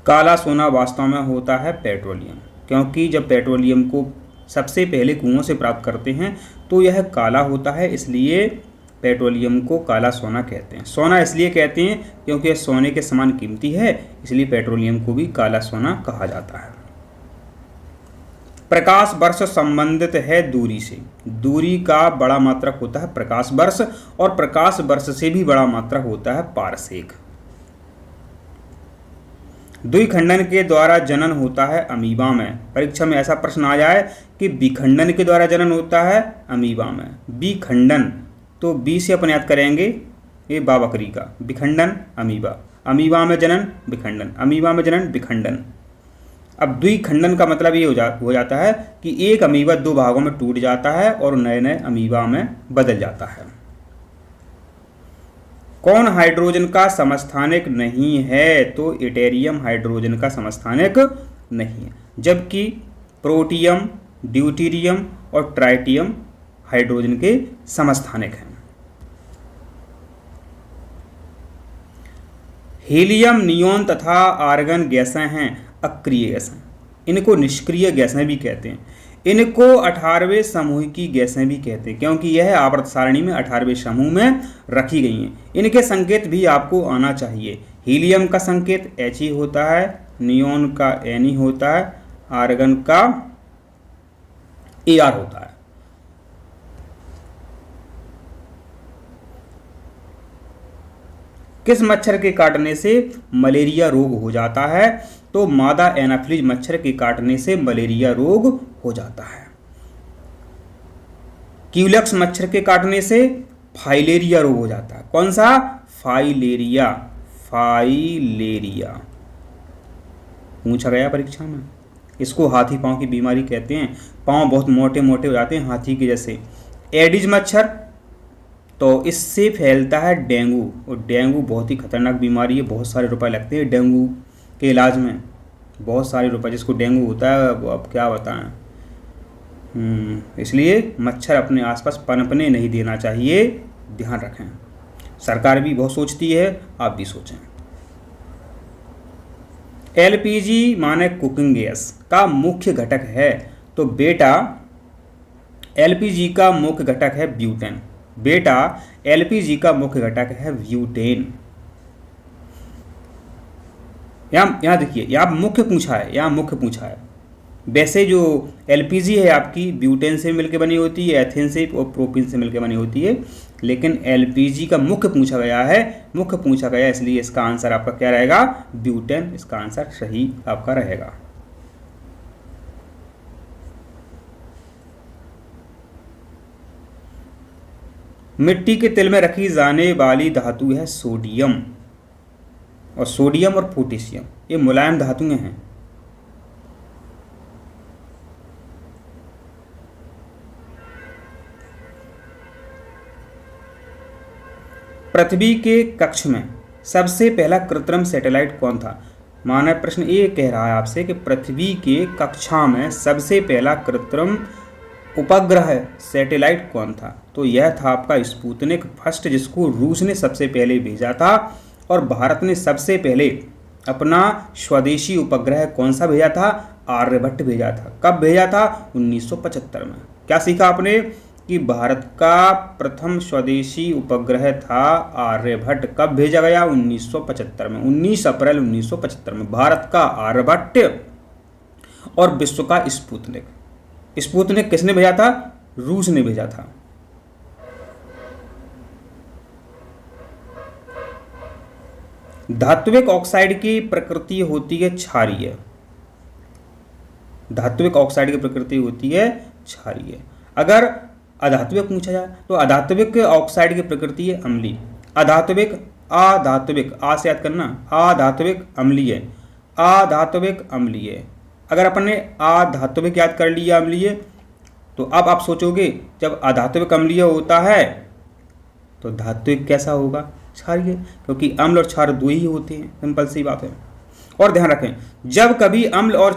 काला सोना वास्तव में होता है पेट्रोलियम, क्योंकि जब पेट्रोलियम को सबसे पहले कुओं से प्राप्त करते हैं तो यह काला होता है, इसलिए पेट्रोलियम को काला सोना कहते हैं। सोना इसलिए कहते हैं क्योंकि यह सोने के समान कीमती है, इसलिए पेट्रोलियम को भी काला सोना कहा जाता है। प्रकाश वर्ष संबंधित है दूरी से। दूरी का बड़ा मात्रक होता है प्रकाश वर्ष, और प्रकाश वर्ष से भी बड़ा मात्रक होता है पारसेक। द्विखंडन के द्वारा जनन होता है अमीबा में। परीक्षा में ऐसा प्रश्न आ जाए कि विखंडन के द्वारा जनन होता है अमीबा में। विखंडन तो बी से अपन याद करेंगे ये बाबकरी का, विखंडन अमीबा, अमीबा में जनन विखंडन, अमीबा में जनन विखंडन। अब द्विखंडन का मतलब ये हो जाता है कि एक अमीबा दो भागों में टूट जाता है और नए नए अमीबा में बदल जाता है। कौन हाइड्रोजन का समस्थानिक नहीं है? तो इटेरियम हाइड्रोजन का समस्थानिक नहीं है, जबकि प्रोटियम, ड्यूटेरियम और ट्राइटियम हाइड्रोजन के समस्थानिक हैं। हीलियम, नियोन तथा आर्गन गैसें हैं अक्रिय गैसें, इनको निष्क्रिय गैसें भी कहते हैं। इनको 18वें समूह की गैसें भी कहते हैं, क्योंकि यह आवर्त सारणी में 18वें समूह में रखी गई हैं। इनके संकेत भी आपको आना चाहिए। हीलियम का संकेत He होता है, नियोन का Ne होता है, आर्गन का Ar होता है। किस मच्छर के काटने से मलेरिया रोग हो जाता है? तो मादा एनाफिलीज मच्छर के काटने से मलेरिया रोग हो जाता है। क्यूलेक्स मच्छर के काटने से फाइलेरिया रोग हो जाता है। कौन सा? फाइलेरिया, फाइलेरिया पूछा गया परीक्षा में। इसको हाथी पांव की बीमारी कहते हैं, पांव बहुत मोटे मोटे हो जाते हैं हाथी के जैसे। एडिज मच्छर, तो इससे फैलता है डेंगू, और डेंगू बहुत ही खतरनाक बीमारी है, बहुत सारे रुपए लगते हैं डेंगू के इलाज में, बहुत सारे रुपए। जिसको डेंगू होता है वो अब क्या बताएं। इसलिए मच्छर अपने आसपास पनपने नहीं देना चाहिए, ध्यान रखें। सरकार भी बहुत सोचती है, आप भी सोचें। एलपीजी माने कुकिंग गैस का मुख्य घटक है? तो बेटा एलपीजी का मुख्य घटक है ब्यूटेन। बेटा एलपीजी का मुख्य घटक है ब्यूटेन। यहाँ देखिए, यहाँ मुख्य पूछा है, यहाँ मुख्य पूछा है। वैसे जो एलपीजी है आपकी ब्यूटेन से मिलकर बनी होती है, एथेन से और प्रोपिन से मिलकर बनी होती है, लेकिन एलपीजी का मुख्य पूछा गया है, मुख्य पूछा गया, इसलिए इसका आंसर आपका क्या रहेगा? ब्यूटेन। इसका आंसर सही आपका रहेगा। मिट्टी के तिल में रखी जाने वाली धातु है सोडियम, और सोडियम और पोटेशियम ये मुलायम धातुएं हैं। पृथ्वी के कक्ष में सबसे पहला कृत्रिम सैटेलाइट कौन था? मानव प्रश्न ये कह रहा है आपसे कि पृथ्वी के कक्षा में सबसे पहला कृत्रिम उपग्रह सैटेलाइट कौन था? तो यह था आपका स्पुतनिक फर्स्ट, जिसको रूस ने सबसे पहले भेजा था। और भारत ने सबसे पहले अपना स्वदेशी उपग्रह कौन सा भेजा था? आर्यभट्ट भेजा था। कब भेजा था? 1975 में। क्या सीखा आपने? कि भारत का प्रथम स्वदेशी उपग्रह था आर्यभट्ट। कब भेजा गया? 1975 में, 19 अप्रैल 1975 में। भारत का आर्यभट्ट और विश्व का स्पुतनिक। स्पुतनिक किसने भेजा था? रूस ने भेजा था। धात्विक ऑक्साइड की प्रकृति होती है क्षारीय। धात्विक ऑक्साइड की प्रकृति होती है क्षारीय। अगर अधात्विक पूछा जाए तो अधात्विक ऑक्साइड की प्रकृति है अम्लीय। अधात्विक, अधात्विक, आ से याद करना, अधात्विक अम्लीय, अधात्विक अम्लीय। अगर अपन ने अधात्विक याद कर लिया अम्लीय, तो अब आप सोचोगे जब अधात्विक अम्लीय होता है तो धात्विक कैसा होगा? क्षारीय, क्योंकि अम्ल और क्षार दो ही होते हैं, सिंपल सी बात है। और ध्यान रखें, जब कभी अम्ल और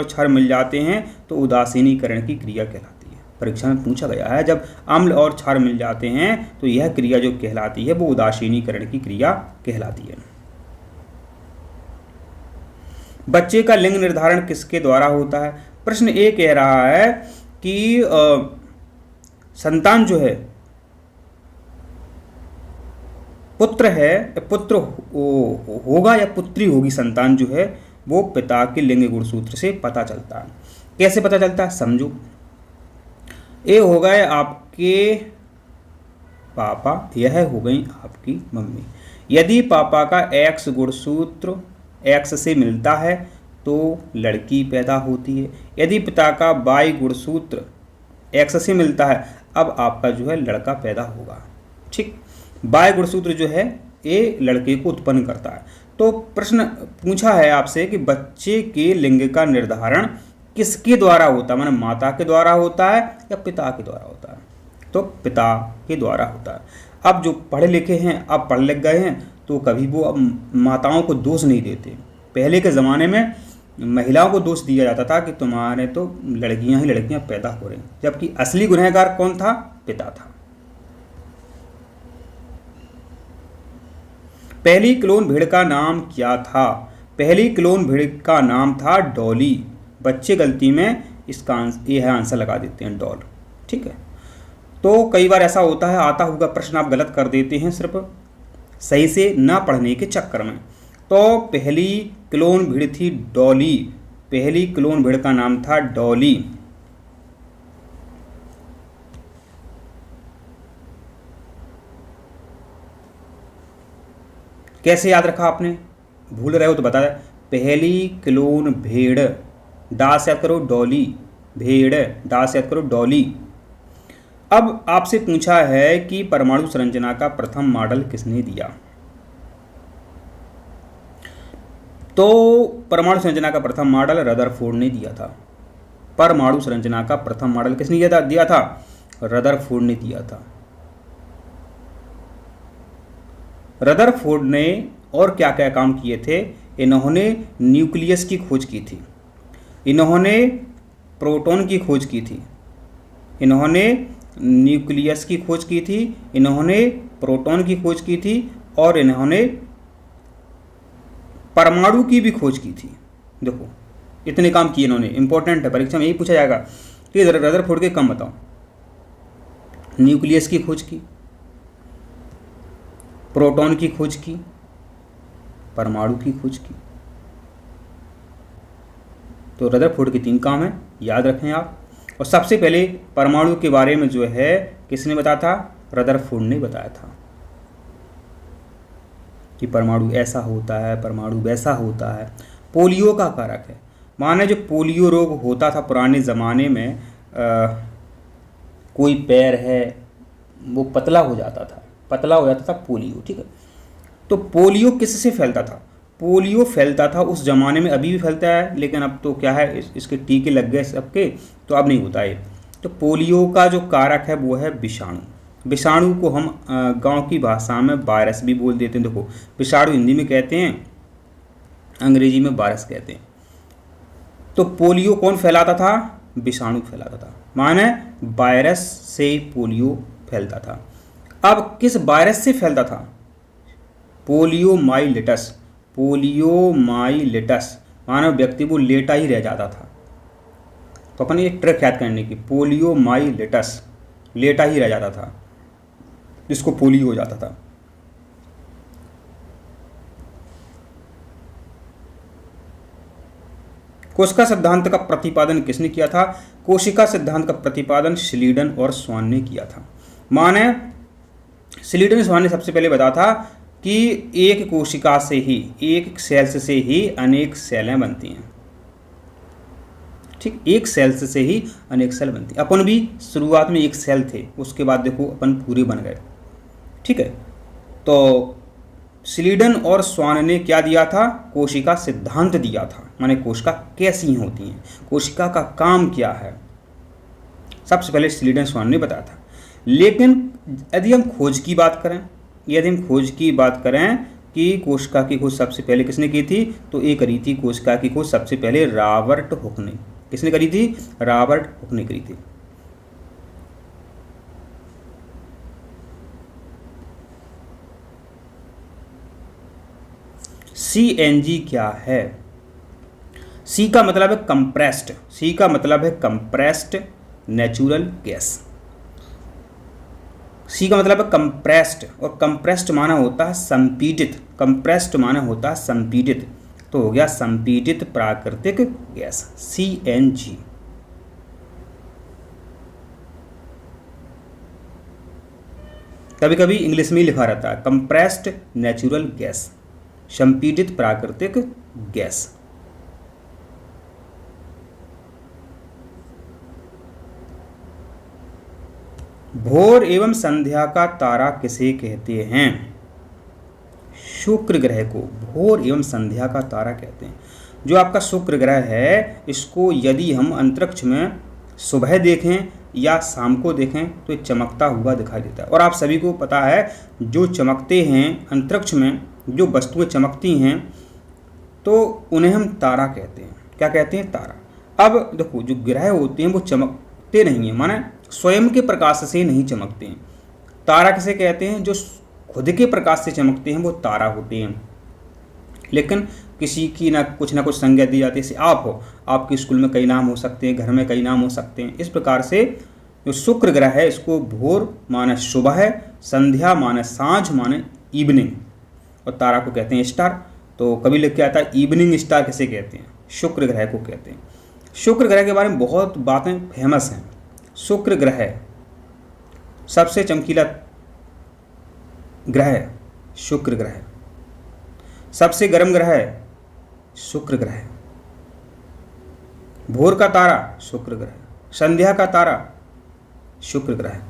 क्षार मिल जाते हैं तो उदासीनीकरण की क्रिया कहलाती है। परीक्षा में पूछा गया है, जब अम्ल और क्षार मिल जाते हैं तो यह क्रिया जो कहलाती है वो उदासीनीकरण की क्रिया कहलाती है। बच्चे का लिंग निर्धारण किसके द्वारा होता है? प्रश्न ए कह रहा है कि संतान जो है पुत्र है, पुत्र होगा या पुत्री होगी, संतान जो है वो पिता के लिंग गुणसूत्र से पता चलता है। कैसे पता चलता है समझो। ए हो गए आपके पापा, यह हो गई आपकी मम्मी। यदि पापा का एक्स गुणसूत्र एक्स से मिलता है तो लड़की पैदा होती है। यदि पिता का वाई गुणसूत्र एक्स से मिलता है, अब आपका जो है लड़का पैदा होगा। ठीक, वाई गुणसूत्र जो है ये लड़के को उत्पन्न करता है। तो प्रश्न पूछा है आपसे कि बच्चे के लिंग का निर्धारण किसके द्वारा होता है, माने माता के द्वारा होता है या पिता के द्वारा होता है? तो पिता के द्वारा होता है। अब जो पढ़े लिखे हैं, अब पढ़ लिख गए हैं, तो कभी वो अब माताओं को दोष नहीं देते। पहले के ज़माने में महिलाओं को दोष दिया जाता था कि तुम्हारे तो लड़कियां ही लड़कियां पैदा हो रही, जबकि असली गुनहगार कौन था? पिता था। पहली क्लोन भेड़ का नाम क्या था? पहली क्लोन भेड़ का नाम था डॉली। बच्चे गलती में इसका यह आंसर लगा देते हैं डॉल। ठीक है, तो कई बार ऐसा होता है, आता हुआ प्रश्न आप गलत कर देते हैं सिर्फ सही से ना पढ़ने के चक्कर में। तो पहली क्लोन भेड़ थी डॉली, पहली क्लोन भेड़ का नाम था डॉली। कैसे याद रखा आपने? भूल रहे हो तो बता दें। पहली क्लोन भेड़, डा से याद करो डॉली, भेड़ डा से याद करो डॉली। अब आपसे पूछा है कि परमाणु संरचना का प्रथम मॉडल किसने दिया? तो परमाणु संरचना का प्रथम मॉडल रदरफोर्ड ने दिया था। परमाणु संरचना का प्रथम मॉडल किसने दिया था? रदरफोर्ड ने दिया था। रदरफोर्ड ने और क्या क्या काम किए थे? इन्होंने न्यूक्लियस की खोज की थी, इन्होंने प्रोटॉन की खोज की थी, इन्होंने न्यूक्लियस की खोज की थी, इन्होंने प्रोटॉन की खोज की थी और इन्होंने परमाणु की भी खोज की थी। देखो इतने काम किए इन्होंने, इंपॉर्टेंट है, परीक्षा में यही पूछा जाएगा कि रदरफोर्ड के काम बताओ। न्यूक्लियस की खोज की, प्रोटॉन की खोज की, परमाणु की खोज की। तो रदरफोर्ड के 3 काम हैं, याद रखें आप। और सबसे पहले परमाणु के बारे में जो है किसने बताया था? रदरफोर्ड ने बताया था कि परमाणु ऐसा होता है, परमाणु वैसा होता है। पोलियो का कारक है, माने जो पोलियो रोग होता था पुराने ज़माने में, कोई पैर है वो पतला हो जाता था, पतला हो जाता था पोलियो। ठीक है, तो पोलियो किससे फैलता था? पोलियो फैलता था उस ज़माने में, अभी भी फैलता है, लेकिन अब तो क्या है इसके टीके लग गए सबके, तो अब नहीं होता है। तो पोलियो का जो कारक है वो है विषाणु। विषाणु को हम गांव की भाषा में वायरस भी बोल देते हैं। देखो विषाणु हिंदी में कहते हैं, अंग्रेजी में वायरस कहते हैं। तो पोलियो कौन फैलाता था? विषाणु फैलाता था, माने वायरस से पोलियो फैलता था। अब किस वायरस से फैलता था? पोलियोमाइलिटस। पोलियोमाइलिटस मानव व्यक्ति वो लेटा ही रह जाता था। तो अपन ये ट्रिक याद करने की, पोलियोमाइलिटस, लेटा ही रह जाता था, जिसको पोलियो हो जाता था। कोशिका सिद्धांत का प्रतिपादन किसने किया था? कोशिका सिद्धांत का प्रतिपादन स्लीडन और स्वान ने किया था। माने स्लीडन स्वान ने सबसे पहले बताया था कि एक कोशिका से ही, एक सेल्स से ही अनेक सेलें बनती हैं। ठीक, एक सेल्स से ही अनेक सेल बनती। अपन भी शुरुआत में एक सेल थे, उसके बाद देखो अपन पूरे बन गए। ठीक है, तो स्लीडन और स्वान ने क्या दिया था? कोशिका सिद्धांत दिया था, माने कोशिका कैसी होती हैं, कोशिका का काम क्या है, सबसे पहले स्लीडन स्वान ने बताया था। लेकिन यदि हम खोज की बात करें, यदि हम खोज की बात करें कि कोशिका की खोज सबसे पहले किसने की थी, तो ये करी थी कोशिका की खोज सबसे पहले रॉबर्ट हुक ने। किसने करी थी? रॉबर्ट हुक ने करी थी। CNG क्या है? सी का मतलब है कंप्रेस्ड, सी का मतलब है कंप्रेस्ड नेचुरल गैस। सी का मतलब है कंप्रेस्ड, और कंप्रेस्ड माना होता है संपीडित, कंप्रेस्ड माना होता है संपीडित, तो हो गया संपीडित प्राकृतिक गैस CNG। कभी कभी इंग्लिश में लिखा रहता है कंप्रेस्ड नेचुरल गैस, संपीडित प्राकृतिक गैस। भोर एवं संध्या का तारा किसे कहते हैं? शुक्र ग्रह को भोर एवं संध्या का तारा कहते हैं। जो आपका शुक्र ग्रह है, इसको यदि हम अंतरिक्ष में सुबह देखें या शाम को देखें तो ये चमकता हुआ दिखाई देता है। और आप सभी को पता है जो चमकते हैं अंतरिक्ष में, जो वस्तुएं चमकती हैं तो उन्हें हम तारा कहते हैं। क्या कहते हैं? तारा। अब देखो जो ग्रह होते हैं वो चमकते नहीं हैं, माने स्वयं के प्रकाश से नहीं चमकते हैं। तारा किसे कहते हैं? जो खुद के प्रकाश से चमकते हैं वो तारा होते हैं। लेकिन किसी की ना कुछ संज्ञा दी जाती है। जैसे आप हो, आपके स्कूल में कई नाम हो सकते हैं, घर में कई नाम हो सकते हैं। इस प्रकार से जो शुक्र ग्रह है इसको भोर माने सुबह, संध्या माने सांझ माने इवनिंग, और तारा को कहते हैं स्टार। तो कभी लिख के आता है इवनिंग स्टार किसे कहते हैं? शुक्र ग्रह को कहते हैं। शुक्र ग्रह के बारे में बहुत बातें फेमस हैं। शुक्र ग्रह सबसे चमकीला ग्रह है, शुक्र ग्रह। सबसे गर्म ग्रह है शुक्र ग्रह। भोर का तारा शुक्र ग्रह, संध्या का तारा शुक्र ग्रह।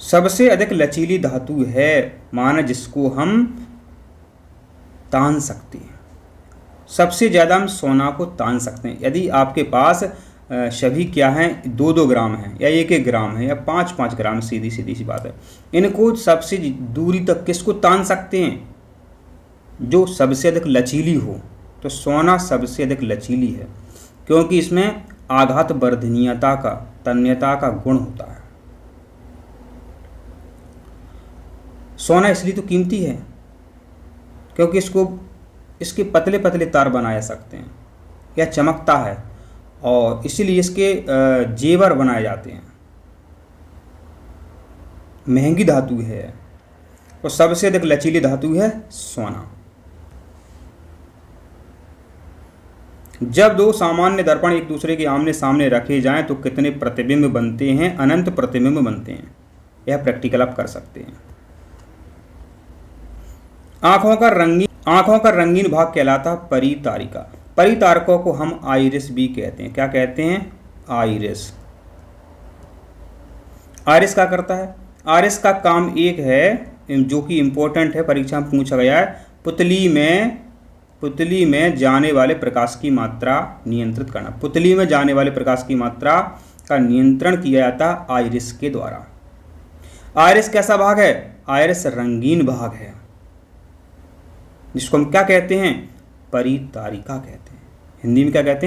सबसे अधिक लचीली धातु है माना जिसको हम तान सकते हैं। सबसे ज़्यादा हम सोना को तान सकते हैं। यदि आपके पास सभी क्या हैं 2-2 ग्राम हैं या 1-1 ग्राम है या 5-5 ग्राम, सीधी सी बात है, इनको सबसे दूरी तक किसको तान सकते हैं? जो सबसे अधिक लचीली हो। तो सोना सबसे अधिक लचीली है क्योंकि इसमें आघात वर्धनीयता का, तन्यता का गुण होता है। सोना इसलिए तो कीमती है क्योंकि इसके पतले पतले तार बनाए जा सकते हैं, यह चमकता है और इसीलिए इसके जेवर बनाए जाते हैं। महंगी धातु है और सबसे अधिक लचीली धातु है सोना। जब दो सामान्य दर्पण एक दूसरे के आमने सामने रखे जाएं तो कितने प्रतिबिंब बनते हैं? अनंत प्रतिबिंब बनते हैं। यह प्रैक्टिकल आप कर सकते हैं। आंखों का रंगीन भाग कहलाता परितारिका। परितारकों को हम आइरिस भी कहते हैं। क्या कहते हैं? आइरिस। आइरिस क्या करता है? आइरिस का काम एक है जो कि इंपॉर्टेंट है, परीक्षा में पूछा गया है, पुतली में जाने वाले प्रकाश की मात्रा नियंत्रित करना। पुतली में जाने वाले प्रकाश की मात्रा का नियंत्रण किया जाता है आइरिस के द्वारा। आइरिस कैसा भाग है? आइरिस रंगीन भाग है जिसको हम क्या कहते हैं? परितारिका कहते हैं। हिंदी में क्या कहते हैं?